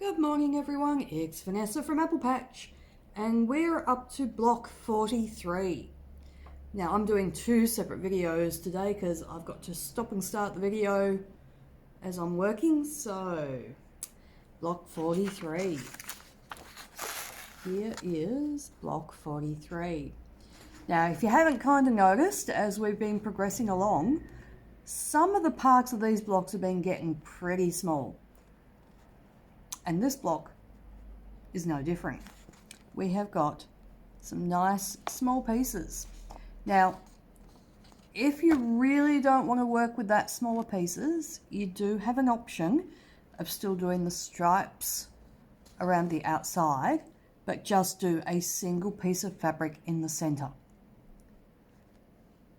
Good morning everyone, it's Vanessa from Apple Patch and we're up to block 43. Now I'm doing two separate videos today because I've got to stop and start the video as I'm working, so block 43. Here is block 43. Now if you haven't kind of noticed as we've been progressing along, some of the parts of these blocks have been getting pretty small. And this block is no different. We have got some nice small pieces. Now, if you really don't want to work with that smaller pieces, you do have an option of still doing the stripes around the outside, but just do a single piece of fabric in the center.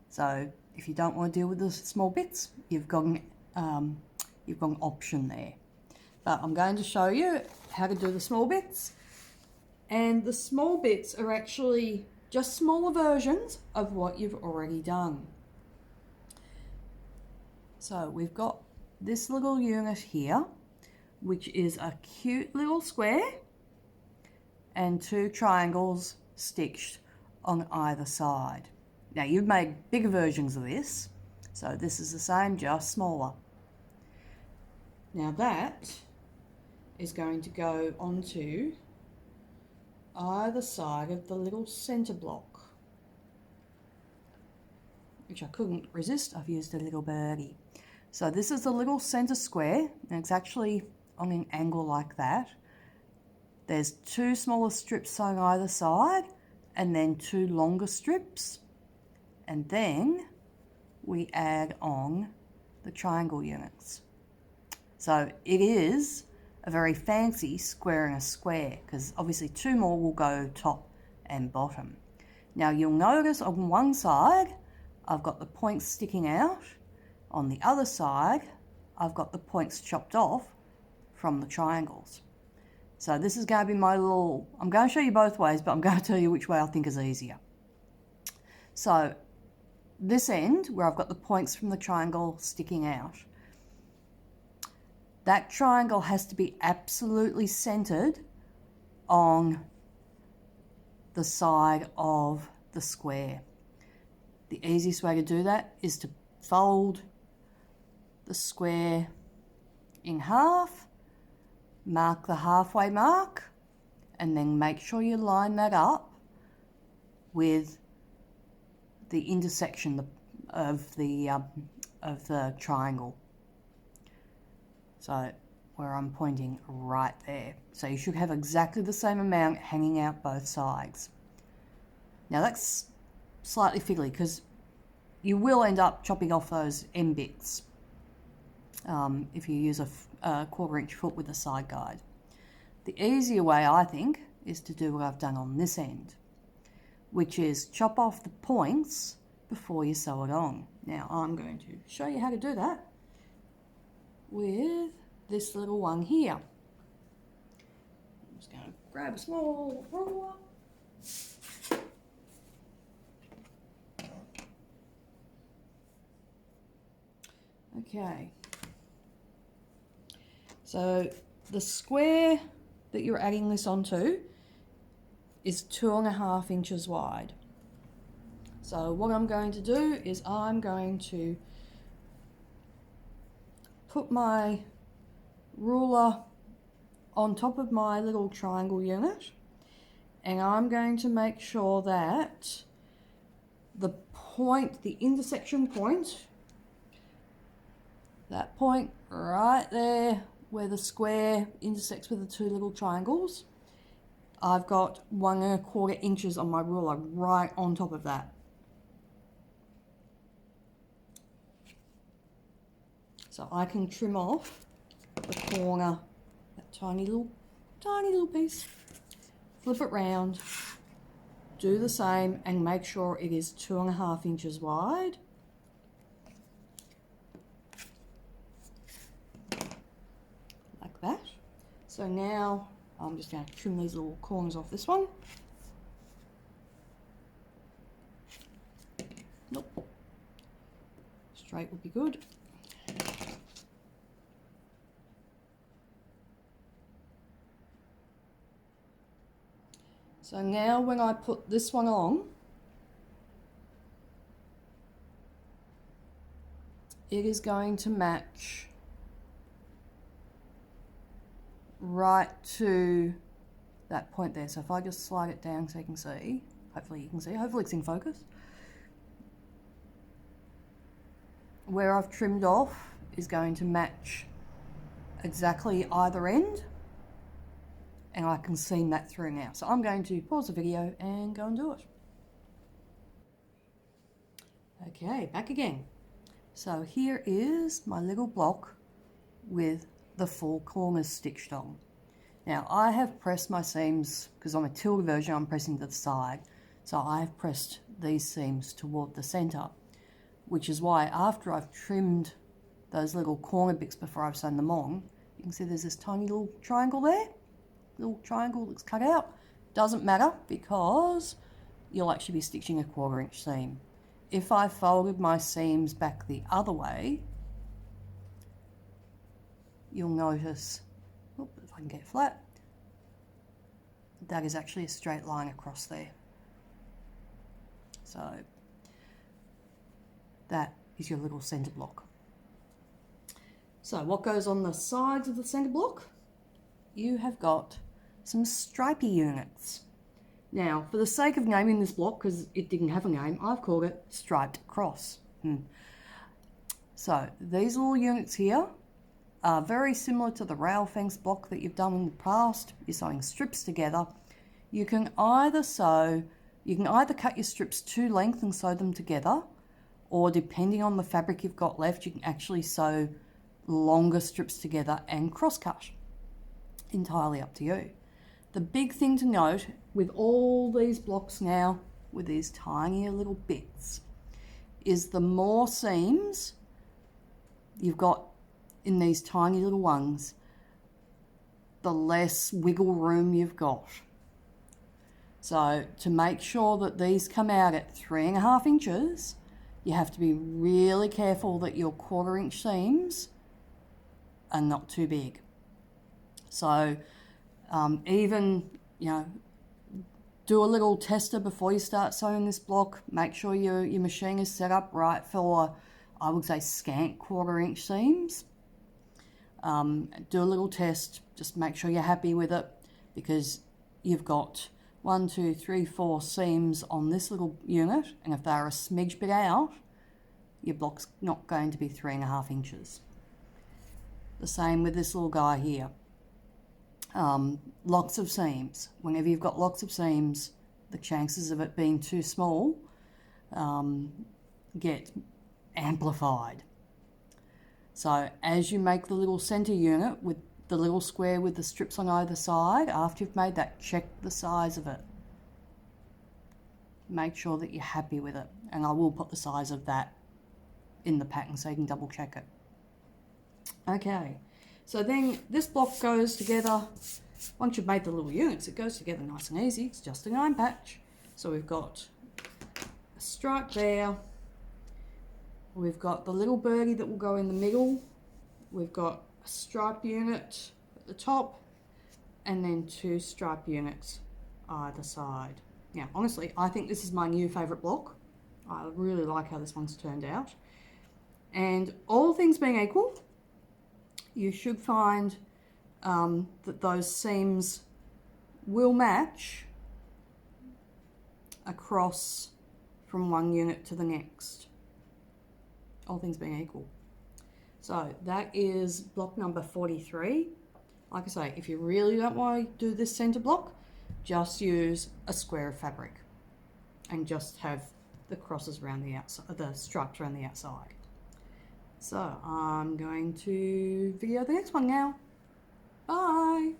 So if you don't want to deal with the small bits, you've got an option there. But I'm going to show you how to do the small bits, and the small bits are actually just smaller versions of what you've already done. So we've got this little unit here, which is a cute little square and two triangles stitched on either side. Now you've made bigger versions of this, so this is the same, just smaller. Now that is going to go onto either side of the little center block, which I couldn't resist. I've used a little birdie. So this is the little center square, and it's actually on an angle like that. There's two smaller strips on either side and then two longer strips, and then we add on the triangle units. So it is a very fancy square and a square, because obviously two more will go top and bottom. Now you'll notice on one side I've got the points sticking out, on the other side I've got the points chopped off from the triangles. So this is going to be my little, I'm going to show you both ways, but I'm going to tell you which way I think is easier. So this end where I've got the points from the triangle sticking out, that triangle has to be absolutely centered on the side of the square. The easiest way to do that is to fold the square in half, mark the halfway mark, and then make sure you line that up with the intersection of the triangle. So where I'm pointing right there. So you should have exactly the same amount hanging out both sides. Now that's slightly fiddly because you will end up chopping off those end bits if you use a 1/4 inch foot with a side guide. The easier way, I think, is to do what I've done on this end, which is chop off the points before you sew it on. Now I'm going to show you how to do that with this little one here. I'm just going to grab a small ruler. Okay, so the square that you're adding this onto is 2.5 inches wide. So what I'm going to do is I'm going to put my ruler on top of my little triangle unit, and I'm going to make sure that the point, the intersection point, that point right there where the square intersects with the two little triangles, I've got 1.25 inches on my ruler right on top of that. So I can trim off the corner, that tiny little piece, flip it round, do the same and make sure it is 2.5 inches wide. Like that. So now I'm just going to trim these little corners off this one. Nope. Straight would be good. So now when I put this one on, it is going to match right to that point there. So if I just slide it down so you can see, hopefully you can see, hopefully it's in focus. Where I've trimmed off is going to match exactly either end, and I can seam that through now. So I'm going to pause the video and go and do it. Okay, back again. So here is my little block with the 4 corners stitched on. Now I have pressed my seams, because on a tilde version I'm pressing to the side, so I have pressed these seams toward the center, which is why after I've trimmed those little corner bits before I've sewn them on, you can see there's this tiny little triangle there, little triangle that's cut out. Doesn't matter because you'll actually be stitching a 1/4 inch seam. If I folded my seams back the other way, you'll notice, if I can get flat, that is actually a straight line across there. So that is your little center block. So what goes on the sides of the center block? You have got some stripy units. Now, for the sake of naming this block, because it didn't have a name, I've called it Striped Cross. So these little units here are very similar to the rail fence block that you've done in the past. You're sewing strips together. You can either cut your strips to length and sew them together, or depending on the fabric you've got left, you can actually sew longer strips together and cross cut. Entirely up to you. The big thing to note with all these blocks now, with these tinier little bits, is the more seams you've got in these tiny little ones, the less wiggle room you've got. So to make sure that these come out at 3.5 inches, you have to be really careful that your 1/4 inch seams are not too big. So even, do a little tester before you start sewing this block. Make sure your machine is set up right for, I would say, scant 1/4 inch seams. Do a little test, just make sure you're happy with it, because you've got 1, 2, 3, 4 seams on this little unit, and if they're a smidge bit out, your block's not going to be 3.5 inches. The same with this little guy here. Lots of seams. Whenever you've got lots of seams, the chances of it being too small get amplified. So as you make the little center unit with the little square with the strips on either side, after you've made that, check the size of it. Make sure that you're happy with it. And I will put the size of that in the pattern so you can double check it. Okay, so then this block goes together. Once you've made the little units, it goes together nice and easy. It's just an iron patch. So we've got a stripe there. We've got the little birdie that will go in the middle. We've got a stripe unit at the top, and then 2 stripe units either side. Now, honestly, I think this is my new favourite block. I really like how this one's turned out. And all things being equal, you should find that those seams will match across from one unit to the next. All things being equal. So that is block number 43. Like I say, if you really don't want to do this center block, just use a square of fabric and just have the crosses around the outside, the stripes around the outside. So I'm going to video the next one now. Bye.